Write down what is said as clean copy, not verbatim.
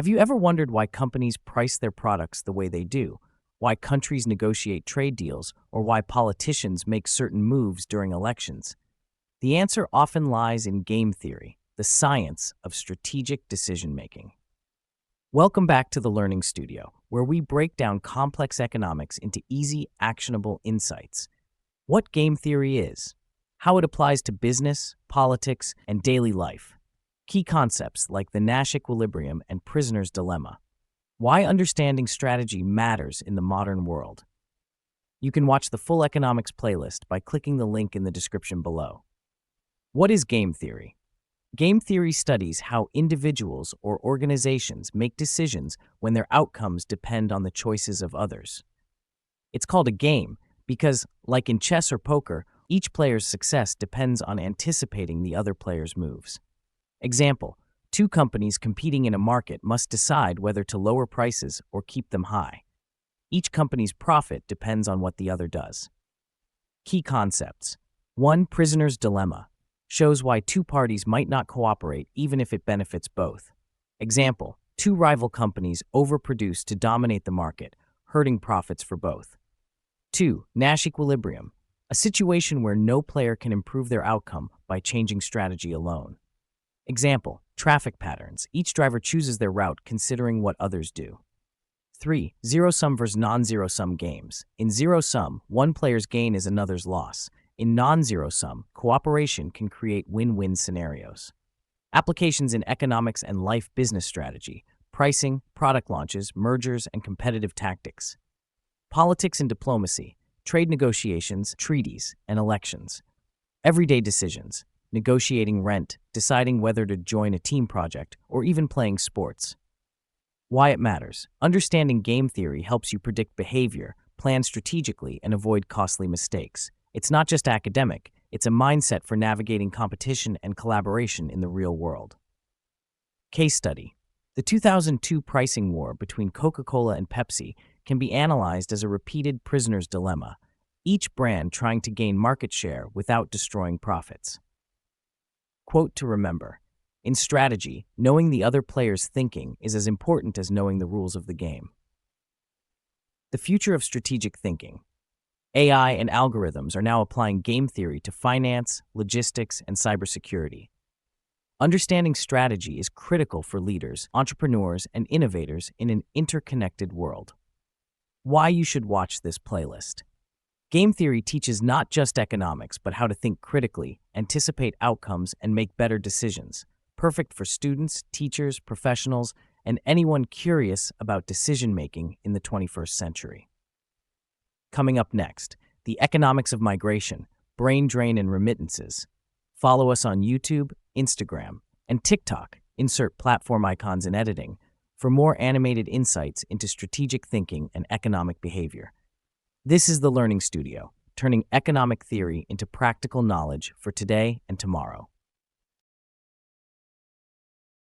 Have you ever wondered why companies price their products the way they do? Why countries negotiate trade deals, or why politicians make certain moves during elections? The answer often lies in game theory, the science of strategic decision making. Welcome back to the Learning Studio, where we break down complex economics into easy, actionable insights. What game theory is, how it applies to business, politics, and daily life. Key concepts like the Nash Equilibrium and prisoner's dilemma. Why understanding strategy matters in the modern world. You can watch the full economics playlist by clicking the link in the description below. What is game theory? Game theory studies how individuals or organizations make decisions when their outcomes depend on the choices of others. It's called a game because, like in chess or poker, each player's success depends on anticipating the other player's moves. Example, two companies competing in a market must decide whether to lower prices or keep them high. Each company's profit depends on what the other does. Key concepts. 1. Prisoner's dilemma. Shows why two parties might not cooperate even if it benefits both. Example, two rival companies overproduce to dominate the market, hurting profits for both. 2. Nash Equilibrium. A situation where no player can improve their outcome by changing strategy alone. Example, traffic patterns. Each driver chooses their route considering what others do. 3. Zero-sum versus non-zero-sum games. In zero-sum, one player's gain is another's loss. In non-zero-sum, cooperation can create win-win scenarios. Applications in economics and life business strategy, pricing, product launches, mergers, and competitive tactics. Politics and diplomacy, trade negotiations, treaties, and elections. Everyday decisions, negotiating rent, deciding whether to join a team project, or even playing sports. Why it matters. Understanding game theory helps you predict behavior, plan strategically, and avoid costly mistakes. It's not just academic, it's a mindset for navigating competition and collaboration in the real world. Case study. The 2002 pricing war between Coca-Cola and Pepsi can be analyzed as a repeated prisoner's dilemma, each brand trying to gain market share without destroying profits. Quote to remember. In strategy, knowing the other player's thinking is as important as knowing the rules of the game. The future of strategic thinking. AI and algorithms are now applying game theory to finance, logistics, and cybersecurity. Understanding strategy is critical for leaders, entrepreneurs, and innovators in an interconnected world. Why you should watch this playlist. Game theory teaches not just economics, but how to think critically, anticipate outcomes, and make better decisions. Perfect for students, teachers, professionals, and anyone curious about decision-making in the 21st century. Coming up next, the economics of migration, brain drain and remittances. Follow us on YouTube, Instagram, and TikTok. Insert platform icons in editing for more animated insights into strategic thinking and economic behavior. This is the Learning Studio, turning economic theory into practical knowledge for today and tomorrow.